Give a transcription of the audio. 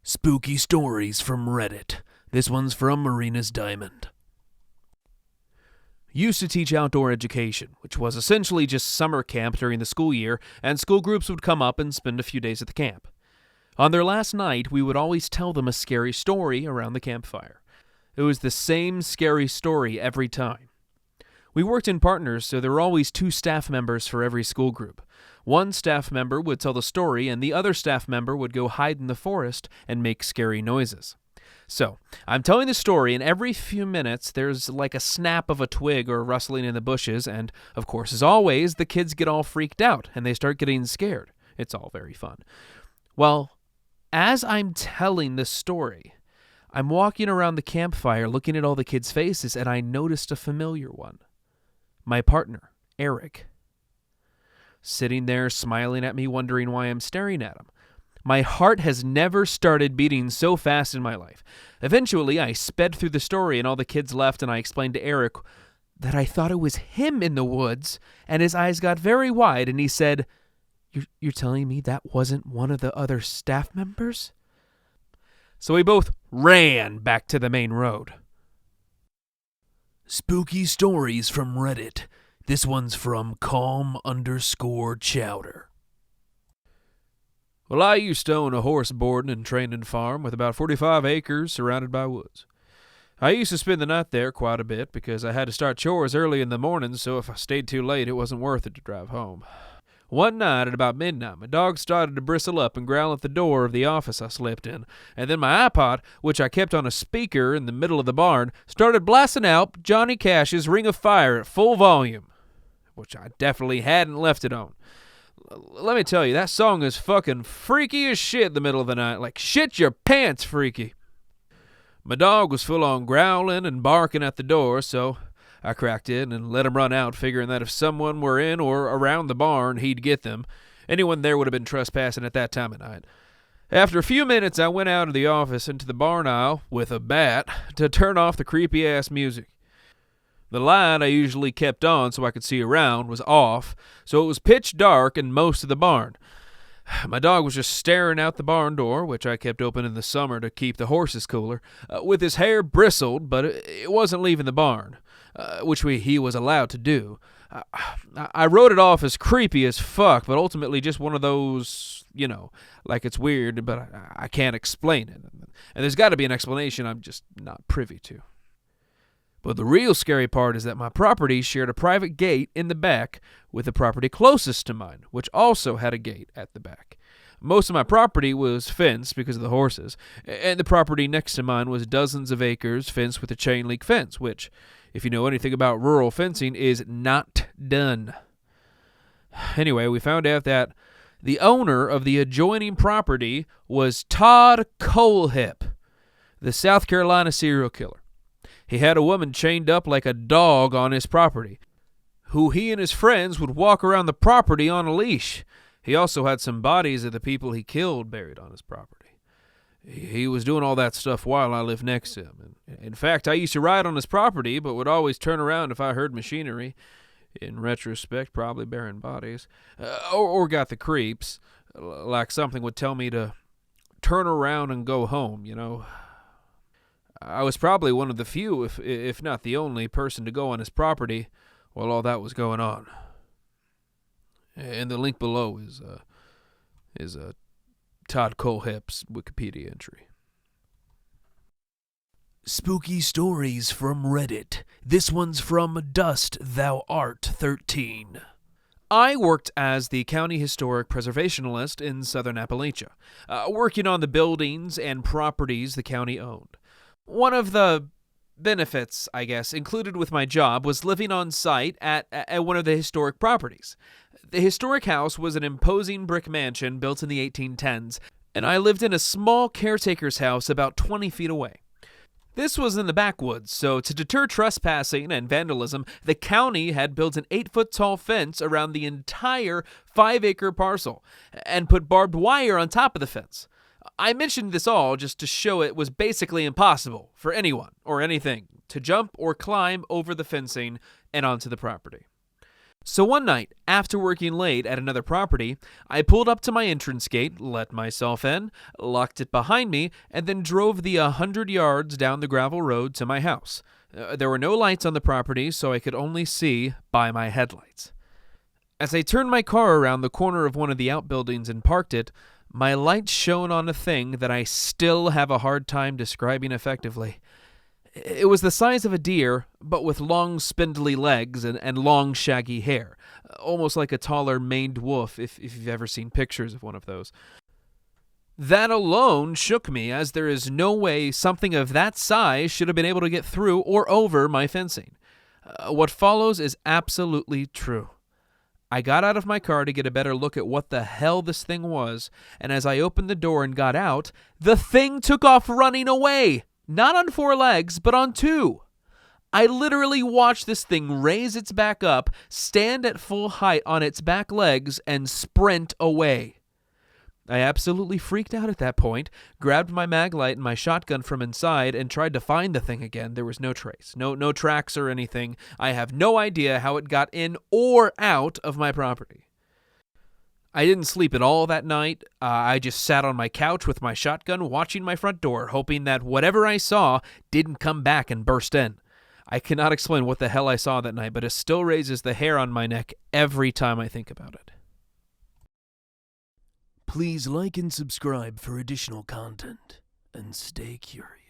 Spooky stories from Reddit. This one's from Marina's Diamond. Used to teach outdoor education, which was essentially just summer camp during the school year, and school groups would come up and spend a few days at the camp. On their last night, we would always tell them a scary story around the campfire. It was the same scary story every time. We worked in partners, so there were always 2 staff members for every school group. One staff member would tell the story, and the other staff member would go hide in the forest and make scary noises. So, I'm telling the story, and every few minutes there's like a snap of a twig or rustling in the bushes, and, of course, as always, the kids get all freaked out, and they start getting scared. It's all very fun. Well, as I'm telling the story, I'm walking around the campfire looking at all the kids' faces, and I noticed a familiar one. My partner, Eric. Sitting there smiling at me, wondering why I'm staring at him. My heart has never started beating so fast in my life. Eventually, I sped through the story and all the kids left, and I explained to Eric that I thought it was him in the woods, and his eyes got very wide, and he said, You're telling me that wasn't one of the other staff members? So we both ran back to the main road. Spooky stories from Reddit. This one's from calm_chowder. Well, I used to own a horse boarding and training farm with about 45 acres surrounded by woods. I used to spend the night there quite a bit because I had to start chores early in the morning, so if I stayed too late, it wasn't worth it to drive home. One night at about midnight, my dog started to bristle up and growl at the door of the office I slept in, and then my iPod, which I kept on a speaker in the middle of the barn, started blasting out Johnny Cash's Ring of Fire at full volume, which I definitely hadn't left it on. Let me tell you, that song is fucking freaky as shit in the middle of the night, like shit your pants freaky. My dog was full on growling and barking at the door, so I cracked it and let him run out, figuring that if someone were in or around the barn, he'd get them. Anyone there would have been trespassing at that time of night. After a few minutes, I went out of the office into the barn aisle with a bat to turn off the creepy-ass music. The light I usually kept on so I could see around was off, so it was pitch dark in most of the barn. My dog was just staring out the barn door, which I kept open in the summer to keep the horses cooler, with his hair bristled, but it wasn't leaving the barn, which he was allowed to do. I wrote it off as creepy as fuck, but ultimately just one of those, like it's weird, but I can't explain it. And there's got to be an explanation I'm just not privy to. But the real scary part is that my property shared a private gate in the back with the property closest to mine, which also had a gate at the back. Most of my property was fenced because of the horses, and the property next to mine was dozens of acres fenced with a chain link fence, which, if you know anything about rural fencing, is not done. Anyway, we found out that the owner of the adjoining property was Todd Colehip, the South Carolina serial killer. He had a woman chained up like a dog on his property, who he and his friends would walk around the property on a leash. He also had some bodies of the people he killed buried on his property. He was doing all that stuff while I lived next to him. In fact, I used to ride on his property, but would always turn around if I heard machinery. In retrospect, probably burying bodies. Or got the creeps, like something would tell me to turn around and go home, I was probably one of the few, if not the only, person to go on his property while all that was going on. And the link below is Todd Colehip's Wikipedia entry. Spooky stories from Reddit. This one's from Dust Thou Art 13. I worked as the County Historic Preservationalist in Southern Appalachia, working on the buildings and properties the county owned. One of the benefits, I guess, included with my job was living on site at one of the historic properties. The historic house was an imposing brick mansion built in the 1810s, and I lived in a small caretaker's house about 20 feet away. This was in the backwoods, so to deter trespassing and vandalism, the county had built an 8-foot-tall fence around the entire 5-acre parcel and put barbed wire on top of the fence. I mentioned this all just to show it was basically impossible for anyone or anything to jump or climb over the fencing and onto the property. So one night, after working late at another property, I pulled up to my entrance gate, let myself in, locked it behind me, and then drove the 100 yards down the gravel road to my house. There were no lights on the property, so I could only see by my headlights. As I turned my car around the corner of one of the outbuildings and parked it, my light shone on a thing that I still have a hard time describing effectively. It was the size of a deer, but with long, spindly legs and long, shaggy hair, almost like a taller maned wolf, if you've ever seen pictures of one of those. That alone shook me, as there is no way something of that size should have been able to get through or over my fencing. What follows is absolutely true. I got out of my car to get a better look at what the hell this thing was, and as I opened the door and got out, the thing took off running away! Not on 4 legs, but on 2. I literally watched this thing raise its back up, stand at full height on its back legs, and sprint away. I absolutely freaked out at that point, grabbed my mag light and my shotgun from inside, and tried to find the thing again. There was no trace, no tracks or anything. I have no idea how it got in or out of my property. I didn't sleep at all that night. I just sat on my couch with my shotgun watching my front door, hoping that whatever I saw didn't come back and burst in. I cannot explain what the hell I saw that night, but it still raises the hair on my neck every time I think about it. Please like and subscribe for additional content, and stay curious.